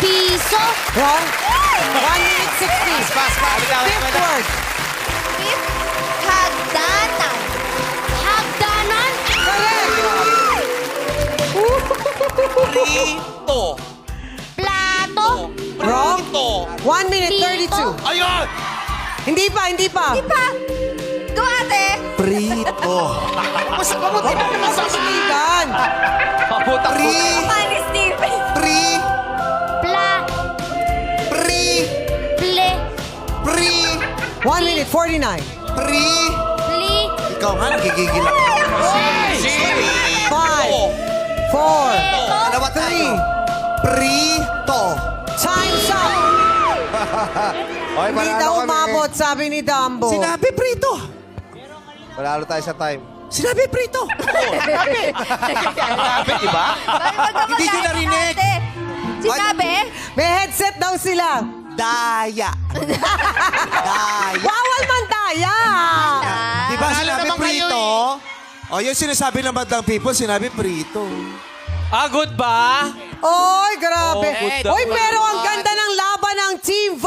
Piso. Wrong. 1 minute 60. Pass. Fifth word. Fifth, hagdanan. Hagdanan. Prito. Plato. Wrong. Prito. 1 minute 32. Ayun! Hindi pa. Di pa. Go, ate. Prito. Mas kamuti na naman sa Steven. Pani Steven. Pri. Pla. Pri. Ple. Pri. 1 minute 49. Pri. Pli. Ikaw nga, nagigigil ako. 5, 4, Dalawa tayo. Prito. time's up. Okay, Hindi daw umabot, sabi ni Dumbo. Sinabi prito. Panalo tayo sa time. Sinabi prito. Sinabi, di ba? Hindi nyo narinig. Sinabi? May headset daw sila. Daya. Daya. Bawal man daya. Di ba sinabi prito? O, yung sinasabi ng bandang people, sinabi prito. Good ba? Oy, grabe. Oh, good Oy, daw. pero ang ganda ng laban ng Team